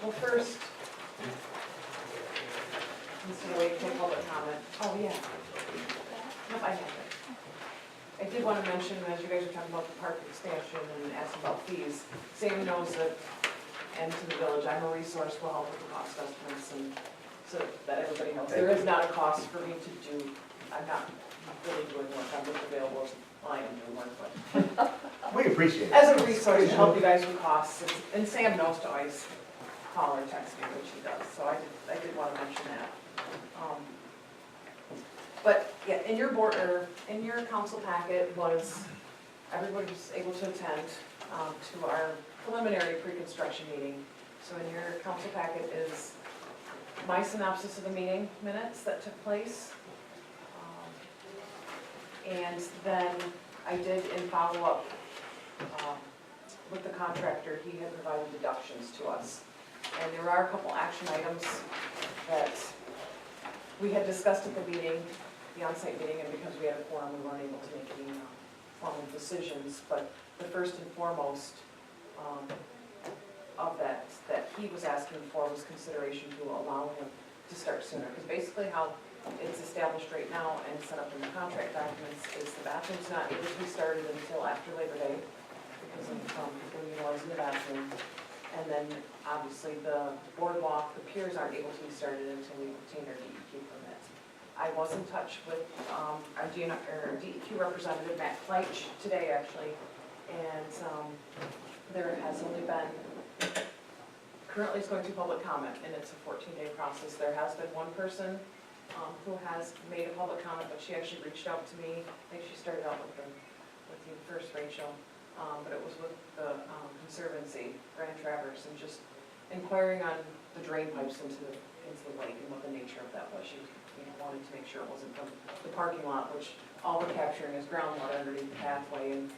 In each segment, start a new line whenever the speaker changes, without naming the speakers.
Well, first, instead of waiting for public comment, oh, yeah. Nope, I have it. I did want to mention, as you guys are talking about the park expansion and asking about fees, Sam knows that, and to the village, I'm a resource, will help with the cost estimates, and so that everybody knows. There is not a cost for me to do, I'm not really doing work, I'm just available, well, I am doing work, but
We appreciate it.
as a resource to help you guys with costs, and Sam knows to always call or text me, which he does, so I did want to mention that. But, yeah, in your board, or in your council packet was, everybody was able to attend to our preliminary pre-construction meeting. So in your council packet is my synopsis of the meeting minutes that took place. And then I did in follow-up with the contractor, he had provided deductions to us. And there are a couple action items that we had discussed at the meeting, the on-site meeting, and because we had a quorum, we weren't able to make any formal decisions. But the first and foremost of that he was asking for was consideration to allow him to start sooner. Because basically how it's established right now and set up in the contract documents is the bathroom's not able to be started until after Labor Day because of people utilizing the bathroom. And then obviously the boardwalk, the piers aren't able to be started until we obtain our DEQ permit. I was in touch with our DEQ representative, Matt Fleich, today actually, and there has only been, currently it's going through public comment, and it's a 14-day process. There has been one person who has made a public comment, but she actually reached out to me. I think she started out with you first, Rachel, but it was with the Conservancy, Grand Traverse, and just inquiring on the drain pipes into the lake and what the nature of that was. She wanted to make sure it wasn't from the parking lot, which all we're capturing is groundwater underneath the pathway, and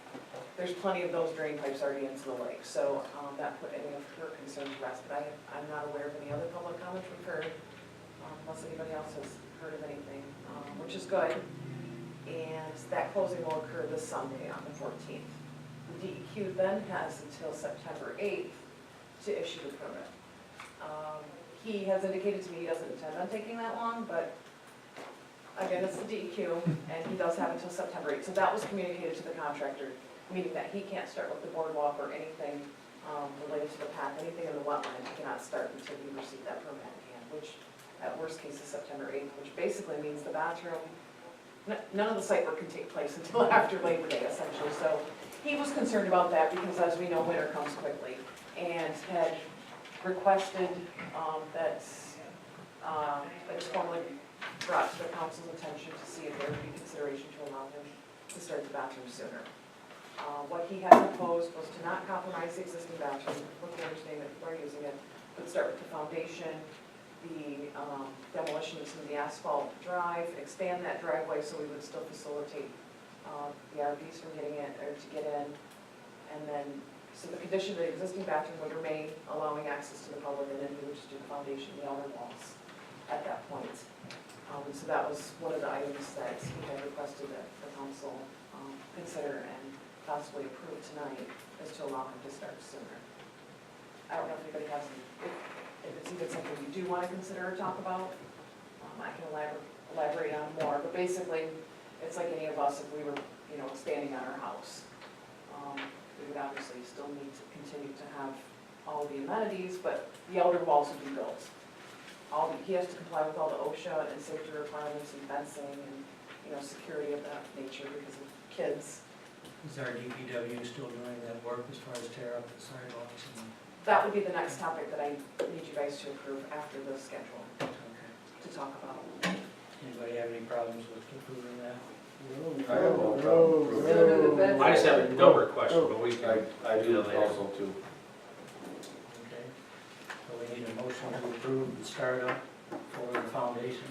there's plenty of those drain pipes already into the lake. So that put any of her concerns to rest, but I'm not aware of any other public comments we've heard, unless anybody else has heard of anything, which is good. And that closing will occur this Sunday on the 14th. The DEQ then has until September 8th to issue the permit. He has indicated to me he doesn't intend on taking that long, but again, it's the DEQ, and he does have until September 8th. So that was communicated to the contractor, meaning that he can't start with the boardwalk or anything related to the path, anything in the wetland. He cannot start until we receive that permit in hand, which at worst case is September 8th, which basically means the bathroom, none of the site work can take place until after Labor Day, essentially. So he was concerned about that because, as we know, winter comes quickly, and had requested that it was formally brought to the council's attention to see if there would be consideration to allow him to start the bathroom sooner. What he had proposed was to not compromise the existing bathroom, with the understanding that we're using it, but start with the foundation, the demolition of some of the asphalt drive, expand that driveway so we would still facilitate the RVs from getting in, or to get in, and then, so the condition of the existing bathroom would remain, allowing access to the public, and then we would just do the foundation, the outer walls at that point. So that was one of the items that he had requested that the council consider and possibly approve tonight, is to allow him to start sooner. I don't know if anybody has, if it's even something you do want to consider or talk about, I can elaborate on more, but basically, it's like any of us if we were, expanding on our house. We would obviously still need to continue to have all the amenities, but the outer walls would be built. He has to comply with all the OSHA and safety requirements and fencing and, security of that nature because of kids.
Is our DPW still doing that work as far as tear up the sidewalks and?
That would be the next topic that I need you guys to approve after the schedule
Okay.
to talk about.
Anybody have any problems with approving that?
I have no problem.
I just have a number of questions, but we can.
I do also too.
Okay. So we need a motion to approve the startup for the foundation.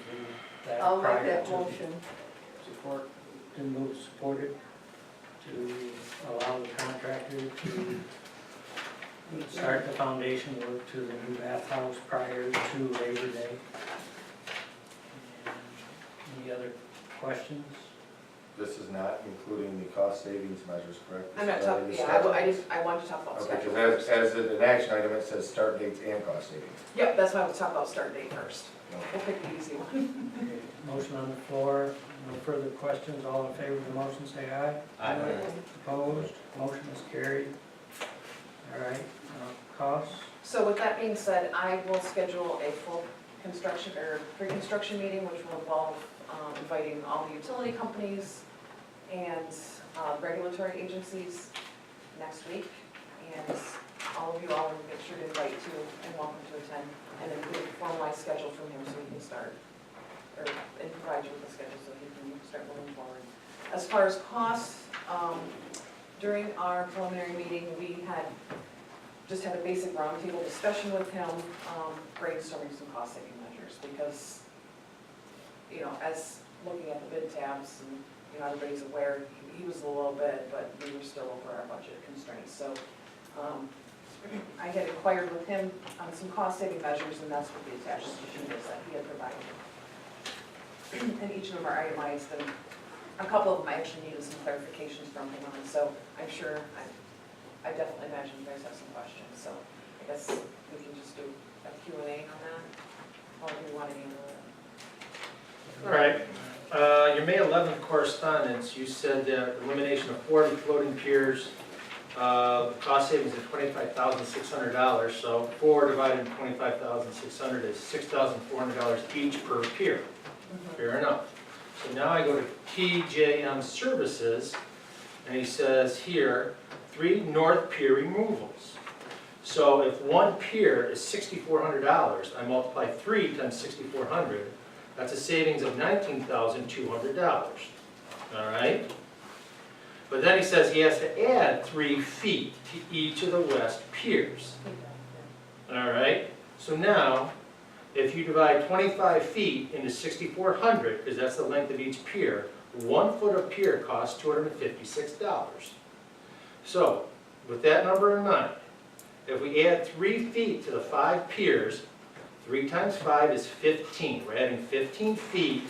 I'll make
prior
that
to-
motion.
Support, then move supported to allow the contractor to start the foundation work to the new bathhouse prior to Labor Day. And any other questions?
this is not including the cost savings measures, correct?
I'm not
This is
talking,
only the
yeah,
start
I
date.
just, I wanted to talk about
Okay,
schedule
because
first.
as an action item, it says start dates and cost savings.
Yep, that's why I was talking about start date first.
No.
We'll pick the easy one.
Okay, motion on the floor, no further questions, all in favor of the motion, say aye. Opposed, motion is carried. All right, costs,
So with that being said, I will schedule a full construction or pre-construction meeting, which will involve inviting all the utility companies and regulatory agencies next week. And all of you all will make sure to invite to and welcome to attend. And then get a formalized schedule from him so he can start, and provide you with a schedule so he can start moving forward. As far as costs, during our preliminary meeting, we just had a basic roundtable discussion with him, brainstorming some cost saving measures, because, you know, as looking at the bid tabs, and, you know, everybody's aware, he was a little bit, but we were still over our budget constraints, so, I had inquired with him on some cost saving measures, and that's what the attached sheet is that he had provided. And each of them are itemized, and a couple of them I actually needed some clarifications from him on, so I'm sure, I definitely imagine you guys have some questions, so I guess we can just do a Q&A on that, however you want to handle it.
All right, your May 11th correspondence, you said that elimination of 40 floating piers, cost savings of $25,600, so 4 divided into 25,600 is $6,400 each per pier. Fair enough. So now I go to TJM Services, and he says here, 3 north pier removals. So if one pier is $6,400, I multiply 3 times 6,400, that's a savings of $19,200. All right? But then he says he has to add 3 feet to each of the west piers. All right? So now, if you divide 25 feet into 6,400, because that's the length of each pier, 1 foot of pier costs $256. So, with that number in mind, if we add 3 feet to the 5 piers, 3 times 5 is 15. We're adding 15 feet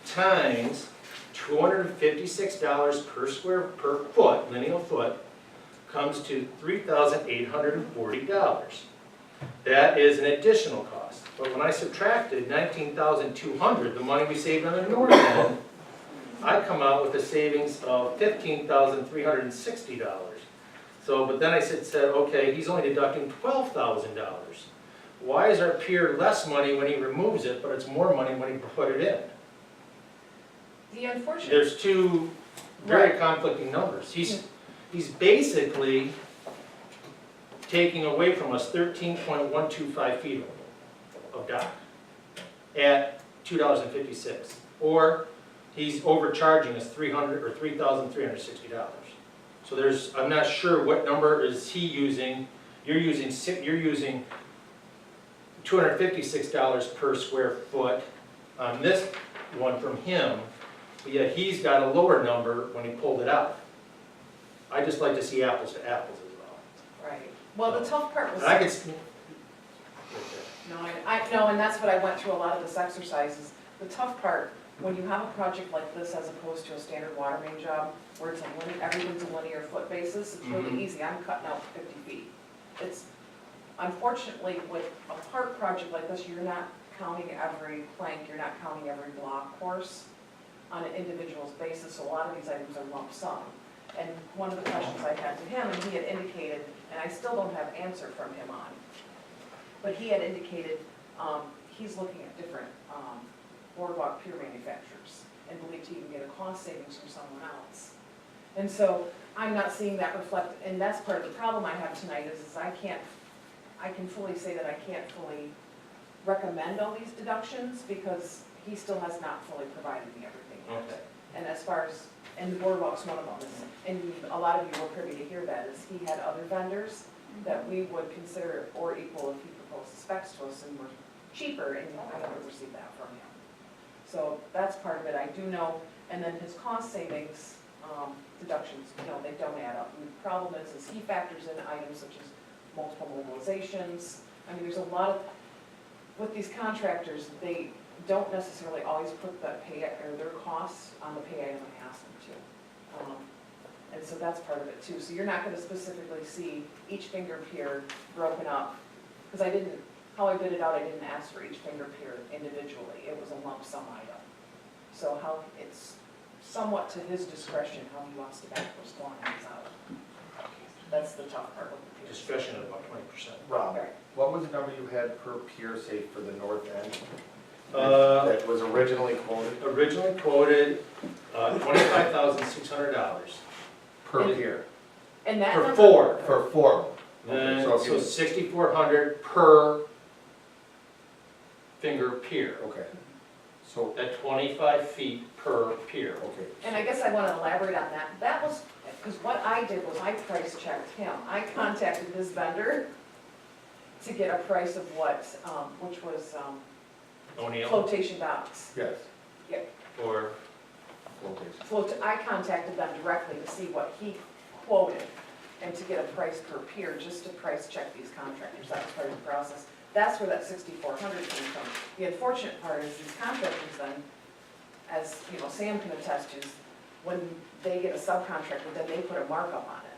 times $256 per foot, lineal foot, comes to $3,840. That is an additional cost. But when I subtracted $19,200, the money we saved on the north end, I come out with a savings of $15,360. So, but then I said, okay, he's only deducting $12,000. Why is our pier less money when he removes it, but it's more money when he put it in?
The unfortunate,
There's two very conflicting numbers. He's basically taking away from us 13.125 feet of dock at $2.56. Or he's overcharging us $3,360. So there's, I'm not sure what number is he using. You're using $256 per square foot on this one from him, but yet he's got a lower number when he pulled it out. I just like to see apples to apples as well.
right. Well, the tough part was.
And I could,
No, and that's what I went through a lot of this exercises. The tough part, when you have a project like this as opposed to a standard water main job, where it's everything's a linear foot basis, it's really easy. I'm cutting out 50 feet. It's, unfortunately, with a park project like this, you're not counting every plank, you're not counting every block course on an individual's basis, so a lot of these items are lump sum. And one of the questions I had to him, and he had indicated, and I still don't have answer from him on, but he had indicated he's looking at different boardwalk pier manufacturers and believed he can get a cost savings from someone else. And so I'm not seeing that reflect, and that's part of the problem I have tonight is I can fully say that I can't fully recommend all these deductions because he still has not fully provided me everything yet.
okay.
And as far as, and the boardwalk's one of them, and a lot of you were privy to hear that, is he had other vendors that we would consider or equal if he proposed the specs to us and were cheaper, and I never received that from him. So that's part of it, I do know, and then his cost savings deductions, they don't add up. And the problem is he factors in items such as multiple mobilizations. I mean, there's a lot of, with these contractors, don't necessarily always put the pay, or their costs on the pay item I ask them to. And so that's part of it too. So you're not gonna specifically see each finger pier broken up, because how I bid it out, I didn't ask for each finger pier individually, it was a lump sum item. So how, it's somewhat to his discretion how he wants to back those quantities out. That's the tough part of the pier.
Discretion of about 20%.
Rob,
Right.
what was the number you had per pier, say, for the north end?
That
That was originally quoted
originally quoted, $25,600
per
And-
pier,
And that
for
number-
four.
for 4 of them.
Then,
Okay, so if
so
you-
6,400 per finger pier,
Okay, so,
at 25 feet per pier.
okay.
And I guess I want to elaborate on that. That was, because what I did was I price checked him. I contacted his vendor to get a price of what, which was
O'Neill
flotation docks.
Yes,
or,
flotation.
I contacted them directly to see what he quoted and to get a price per pier, just to price check these contractors. That was part of the process. That's where that 6,400 came from. The unfortunate part is these contractors then, as you know, Sam can attest to, is when they get a subcontractor, then they put a markup on it.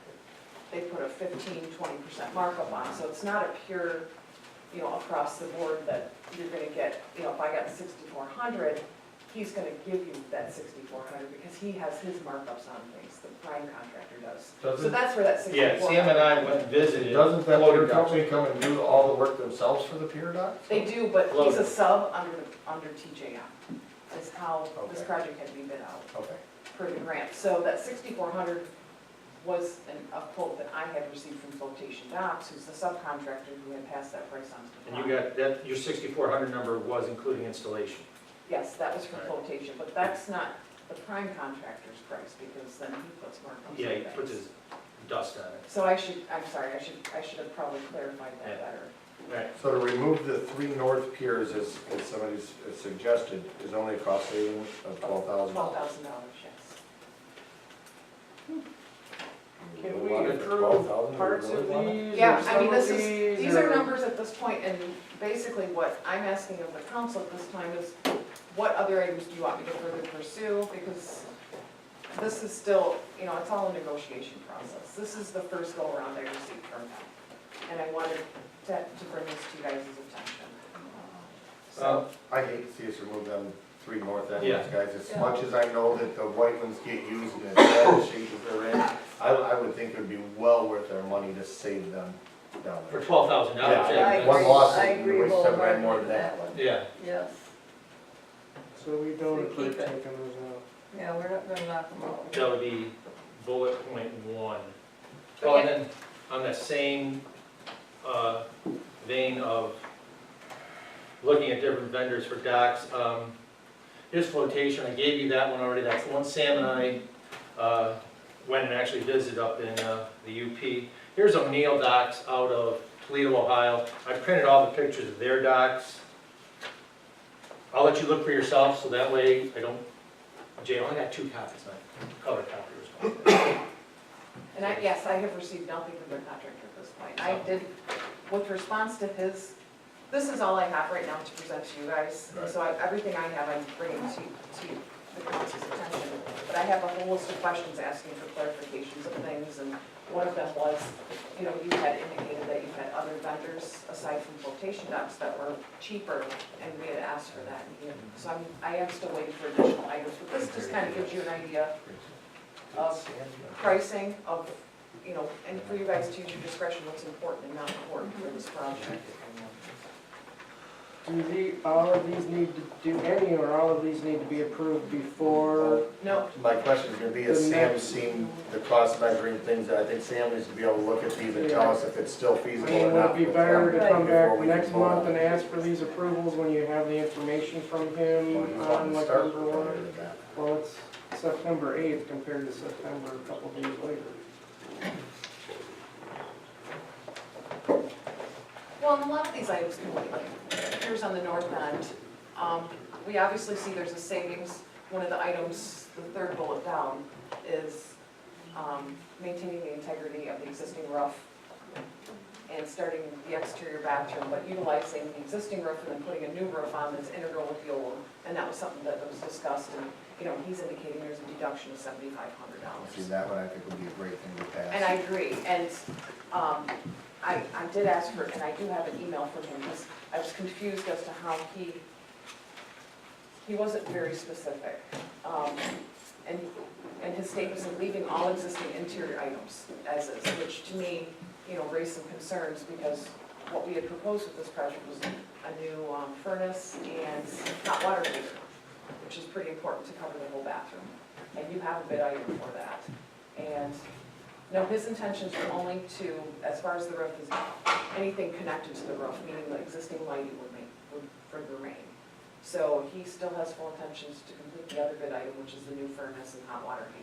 They put a 15-20% markup on it, so it's not a pure, you know, across the board that you're gonna get, you know, if I got 6,400, he's gonna give you that 6,400 because he has his markups on things, the prime contractor does. So
Doesn't,
that's where that
yeah,
6,400.
Sam and I went and visited.
doesn't that
floating
pier
docks.
company come and do all the work themselves for the pier docks?
They do, but he's
Floating.
a sub under TJM, is how this
Okay.
project had to be bid out
Okay,
for the grant. So that 6,400 was a quote that I had received from Flotation Docks, who's the subcontractor who had passed that price on to the
And
client.
you got, that, your 6,400 number was including installation.
Yes, that was for
Right.
flotation, but that's not the prime contractor's price, because then he puts markups
Yeah,
on
he
things.
puts his dust on it.
So I'm sorry, I should have probably clarified that
Yeah.
better.
Right.
so to remove the 3 north piers, as somebody's suggested, is only a cost saving of $12,000.
$12,000, yes.
Can we
Wanted for
approve
12,000,
parts
really
of
want it?
these? or
Yeah, I
some
mean,
of
these are
or-
numbers at this point, and basically what I'm asking of the council at this time is, what other items do you want me to further pursue? Because this is still, you know, it's all a negotiation process. This is the first go-around I received from them, and I wanted to bring this to you guys' attention.
So, I hate to see us remove them 3 north end
Yeah.
ones, guys, as
Yeah.
much as I know that the white ones get used in all the shape that they're in, I would think it would be well worth our money to save them down
For
there.
$12,000,
Yeah,
yeah.
one loss,
I
we
agree
waste 7 grand more
wholeheartedly
than
with
that.
Yeah,
Yes,
So we don't
We
approve
keep it.
taking those out.
yeah, we're not gonna knock them out.
that would be bullet point 1.
But
Oh,
yeah.
and then on that same vein of looking at different vendors for docks, here's flotation, I gave you that one already, that's the one Sam and I went and actually visited up in the UP. Here's O'Neill Docks out of Toledo, Ohio. I printed all the pictures of their docks. I'll let you look for yourself, so that way I don't, Jay, I only got 2 copies, my color copy was.
And yes, I have received nothing from their contractor at this point. I did, with response to his, this is all I have right now to present to you guys. And so everything I have, I'm bringing to the council's attention. But I have a whole list of questions asking for clarifications of things, and one of them was, you know, you had indicated that you had other vendors aside from flotation docks that were cheaper, and we had asked for that. So I am still waiting for additional items, but this just kind of gives you an idea of pricing of, you know, and for you guys to use your discretion, what's important and not important for this project.
All of these need to do any, or all of these need to be approved before?
No,
My question is gonna be, has
The
Sam
next-
seen the cost measuring things? I think Sam needs to be able to look at these and tell us if it's still
I
feasible
mean,
or
would
not.
it be better to come
before
back
we can
next
vote
month
on
and
it.
ask for these approvals when you have the information from
Well,
him
you
on
want to
like
start
number
earlier
one?
than that.
Well, it's September 8th compared to September a couple days later.
well, and a lot of these items can wait. Here's on the north end. We obviously see there's a savings. One of the items, the third bullet down, is maintaining the integrity of the existing roof. and starting the exterior bathroom, but utilizing the existing roof and then putting a new roof on that's integral with the old one. And that was something that was discussed, and, you know, he's indicating there's a deduction of $7,500.
See, that one I think would be a great thing to pass.
And I agree, and I did ask for, and I do have an email from him, because I was confused as to how he wasn't very specific. And his statement was leaving all existing interior items as is, which to me, you know, raised some concerns, because what we had proposed with this project was a new furnace and hot water heater, which is pretty important to cover the whole bathroom. And you have a bid item for that. And no, his intentions were only to, as far as the roof is, anything connected to the roof, meaning the existing lighting would remain. So he still has full intentions to complete the other bid item, which is the new furnace and hot water heater.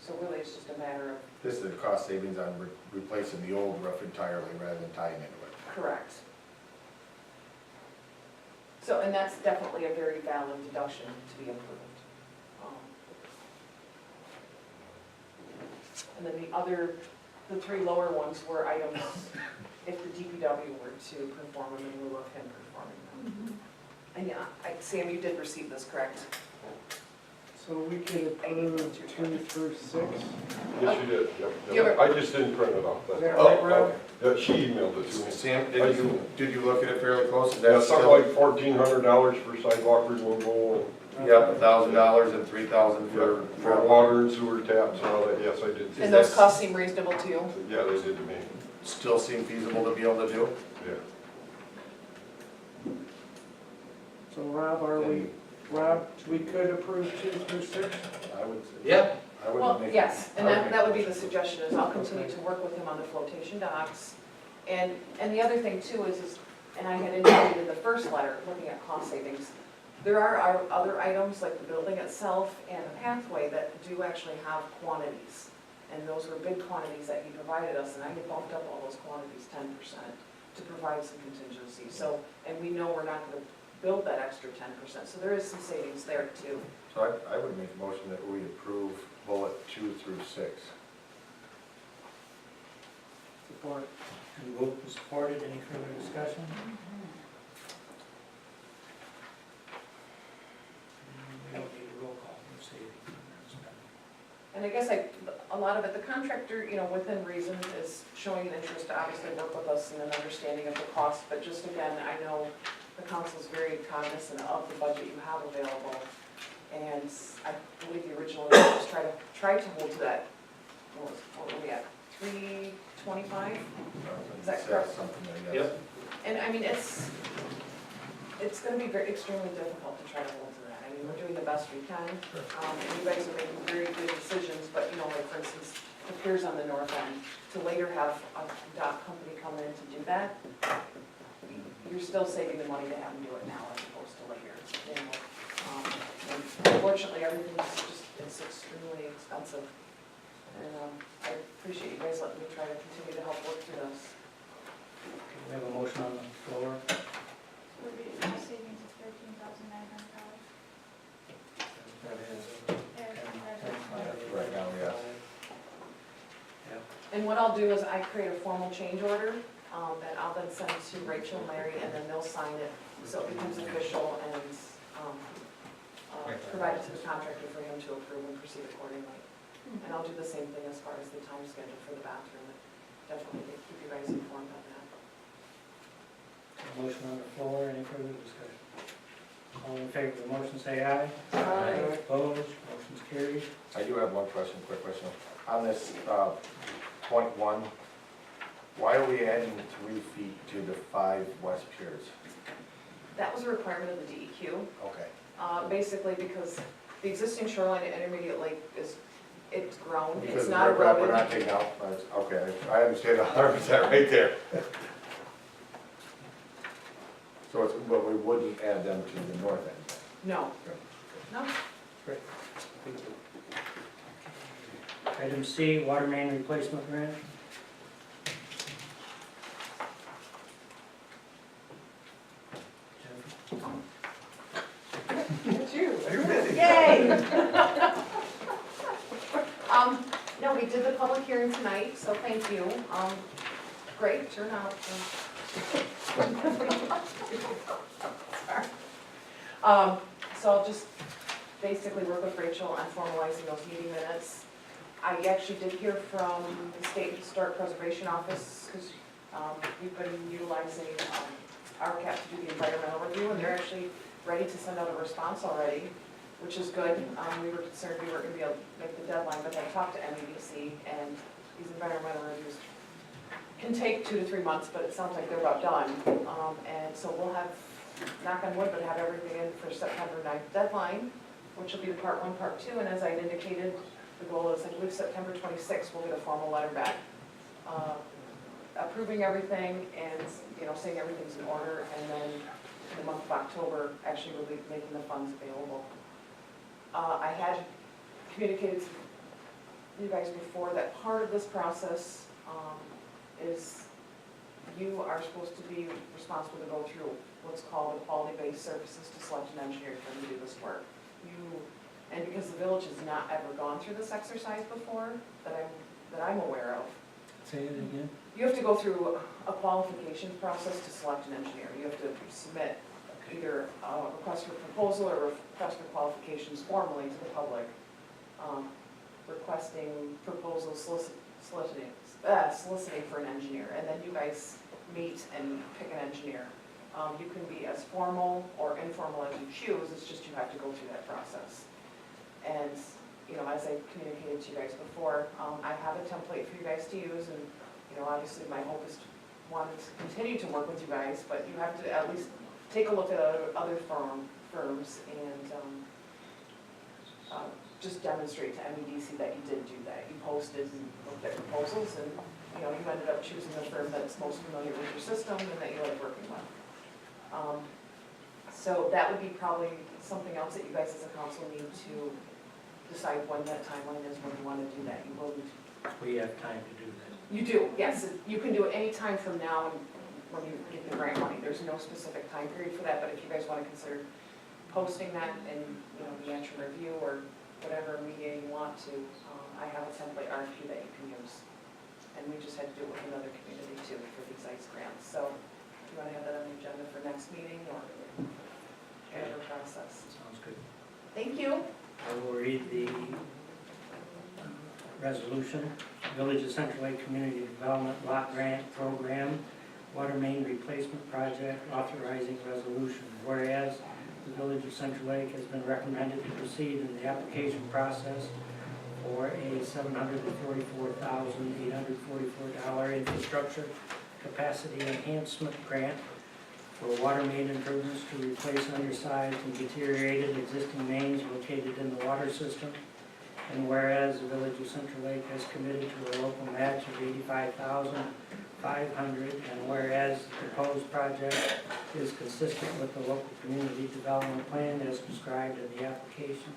So really, it's just a matter of.
This is a cost savings on replacing the old roof entirely rather than tying into it.
Correct. So, and that's definitely a very valid deduction to be approved. And then the three lower ones were items if the DPW were to perform them in lieu of him performing them. And yeah, Sam, you did receive this, correct?
So we could approve 2 through 6?
Yes, you did,
You
yep.
ever-
I just didn't print it off.
Is
that's
that
all.
right, Rob?
Yeah, she emailed it to me.
Sam, did you look at it fairly close? Is that
Yeah, something
still-
like $1,400 for sidewalk removal
Yep, $1,000 and $3,000
and
for
water and sewer taps and all that, yes, I did.
And those costs seem reasonable to you?
Yeah, they did to me,
Still seem feasible to be able to do?
yeah.
So Rob, we could approve 2 through 6?
I would say.
Yeah,
I would
Well,
make-
yes, and
I
that would be
make
the
a motion.
suggestion, is I'll continue to work with him on the flotation docks. And the other thing too is, and I had indicated in the first letter, looking at cost savings, there are other items like the building itself and the pathway that do actually have quantities. And those were big quantities that he provided us, and I had bumped up all those quantities 10% to provide some contingency. So, and we know we're not gonna build that extra 10%, so there is some savings there too.
So I would make a motion that we approve bullet 2 through 6.
Support.
And moved and supported, any further discussion? We don't need a roll call, we'll see.
And I guess a lot of it, the contractor, you know, within reason is showing an interest to obviously work with us and an understanding of the cost, but just again, I know the council's very cognizant of the budget you have available. And I believe the original intent was try to hold to that, what were we at, 325? Is that correct?
Something like that.
yep.
And I mean, it's gonna be extremely difficult to try to hold to that. I mean, we're doing the best we can. And you guys are making very good decisions, but you know, like for instance, the piers on the north end, to later have a dock company come in to do that, you're still saving the money to have them do it now as opposed to later, you know. And unfortunately, everything's just, it's extremely expensive. And I appreciate you guys letting me try to continue to help work through this.
We have a motion on the floor.
Would be a savings of $13,900.
That is
Right now, yes.
Yeah.
And what I'll do is I create a formal change order that I'll then send to Rachel and Larry, and then they'll sign it, so it becomes official and provide it to the contractor for him to approve and proceed accordingly. And I'll do the same thing as far as the time schedule for the bathroom, and definitely keep you guys informed on that.
Motion on the floor, any further discussion? All in favor of the motion, say aye.
Aye.
Opposed, motion's carried.
I do have one question, quick question. On this point 1, why are we adding 3 feet to the 5 west piers?
That was a requirement of the DEQ.
Okay.
Basically because the existing shoreline at Intermediate Lake it's grown, it's
Because
not
we're
eroded.
not taking out, okay, I understand 100% right there. So it's, but we wouldn't add them to the north end?
No, no.
Item C, water main replacement grant.
It's you. Yay! No, we did the public hearing hearing tonight, so thank you. Great turnout. Sorry. So I'll just basically work with Rachel on formalizing those meeting minutes. I actually did hear from the State Historic Preservation Office, because we've been utilizing RCAP to do the environmental review, and they're actually ready to send out a response already, which is good. We were concerned we weren't going to be able to make the deadline, but I talked to MEDC, and these environmental reviews can take 2 to 3 months, but it sounds like they're about done. And so we'll have, knock on wood, but have everything in for September 9th deadline, which will be the part 1, part 2, and as I indicated, the goal is, I believe, September 26th, we'll get a formal letter back, approving everything and, saying everything's in order, and then in the month of October, actually we'll be making the funds available. I had communicated to you guys before that part of this process is you are supposed to be responsible to go through what's called the quality-based services to select an engineer to do this work. And because the village has not ever gone through this exercise before, that I'm aware of,
Say it again.
you have to go through a qualification process to select an engineer. You have to submit either a request for proposal or a request for qualifications formally to the public, requesting proposals, soliciting for an engineer, and then you guys meet and pick an engineer. You can be as formal or informal as you choose, it's just you have to go through that process. And, as I communicated to you guys before, I have a template for you guys to use, and, obviously my hope is to want to continue to work with you guys, but you have to at least take a look at other firms and just demonstrate to MEDC that you did do that. You posted and looked at proposals, and, you ended up choosing the firm that's most familiar with your system and that you like working with. So that would be probably something else that you guys as a council need to decide when that timeline is, when you want to do that. You will need to.
We have time to do that.
You do, yes. You can do it any time from now and when you get the grant money. There's no specific time period for that, but if you guys want to consider posting that in, the entry review or whatever media you want to, I have a template RFP that you can use. And we just had to do it with another community too for these ICE grants. So do you want to have that on the agenda for next meeting or whatever process?
Sounds good.
Thank you.
I will read the resolution. Village of Central Lake Community Development Block Grant Program, Water Main Replacement Project, authorizing resolution. Whereas the Village of Central Lake has been recommended to proceed in the application process for a $744,844 infrastructure capacity enhancement grant for water main improvements to replace undersized and deteriorated existing mains located in the water system. And whereas the Village of Central Lake has committed to a local match of $85,500, and whereas the proposed project is consistent with the local community development plan as described in the application,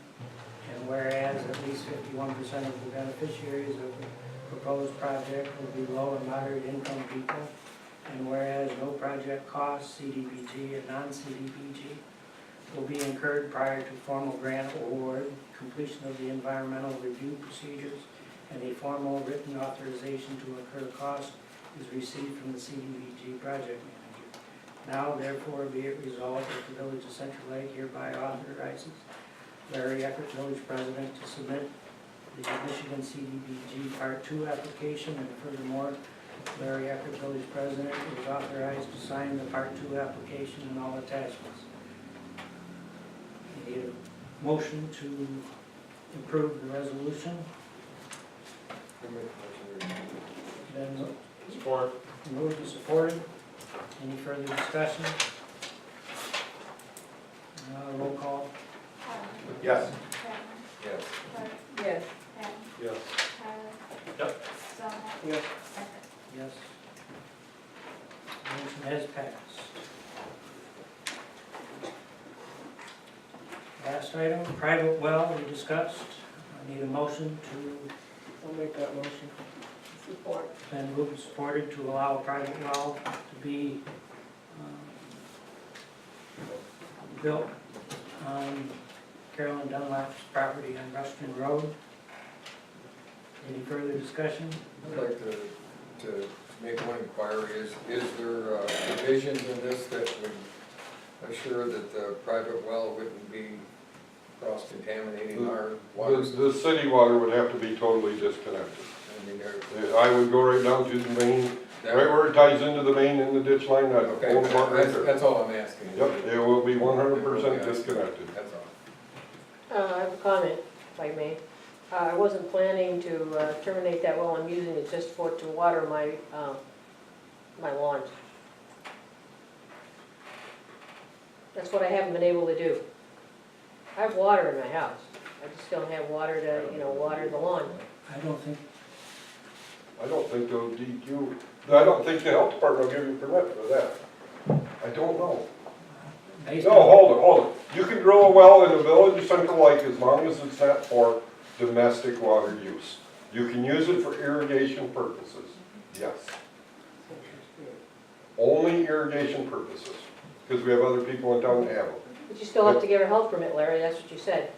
and whereas at least 51% of the beneficiaries of the proposed project will be low and moderate income people, and whereas no project costs, CDBG and non-CDBG, will be incurred prior to formal grant award, completion of the environmental review procedures, and a formal written authorization to incur cost is received from the CDBG project manager. Now therefore be it resolved that the Village of Central Lake hereby authorizes Larry Eckert, Village President, to submit the Michigan CDBG Part 2 application, and furthermore, Larry Eckert, Village President, is authorized to sign the Part 2 application and all attachments. Need a motion to approve the resolution. Then
Support.
moved and supported. Any further discussion? Roll call.
Tyler.
Yes.
Chapman.
Yes.
Clark.
Yes.
Patton.
Yes.
Tyler.
Yep.
Stoneman.
Yes.
Eckert.
Yes. Motion has passed. Last item, private well, we discussed. I need a motion to,
I'll make that motion.
Support.
then moved and supported to allow a private well to be built on Carolyn Dunlap's property on Rushton Road. Any further discussion?
I'd like to make one inquiry, is there provisions in this that would assure that the private well wouldn't be cross-contaminating our water?
The city water would have to be totally disconnected.
I mean,
I would go right down to the main,
that-
right where it ties into the main in the ditch line, that
Okay,
whole part right there.
that's all I'm asking.
Yep, it will be 100% disconnected.
That's all.
I have a comment, if I may. I wasn't planning to terminate that well, I'm using it just to water my, my lawns. That's what I haven't been able to do. I have water in my house, I just don't have water to, water the lawn.
I don't think,
I don't think they'll DQ, I don't think the health department will give you permit for that. I don't know.
based
No,
on,
hold it. You can drill a well in the village of Central Lake as long as it's not for domestic water use. You can use it for irrigation purposes, yes. Only irrigation purposes, because we have other people in town that have them.
But you still have to give a health permit, Larry, that's what you said.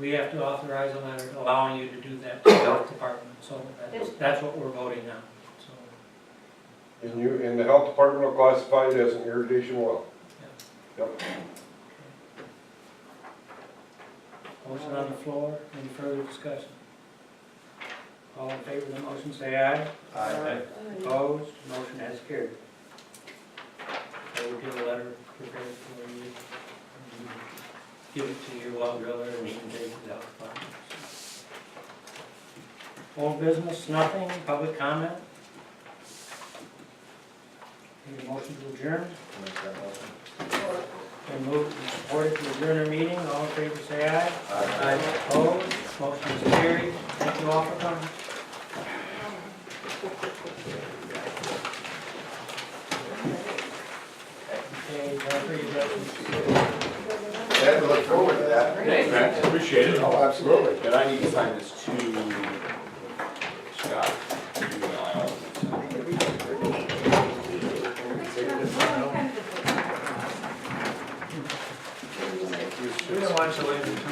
we have to authorize a letter allowing you to do that to the health department, so that's what we're voting on, so.
And the health department will classify it as an irrigation well. Yep.
Motion on the floor, any further discussion? All in favor of the motion, say aye.
Aye.
Opposed, motion has carried. I will get a letter prepared for you. Give it to your well driller and he can take it out. Old business, nothing, public comment? Need a motion to adjourn?
Make that motion.
Been moved and supported to adjourn our meeting, all in favor say aye.
Aye.
Opposed, motion is carried, thank you all for coming. Okay, Jennifer, you got
Yeah, we look forward to that.
Thanks, man, appreciate it.
Oh, absolutely.
And I need to sign this to Scott.
We don't want you to leave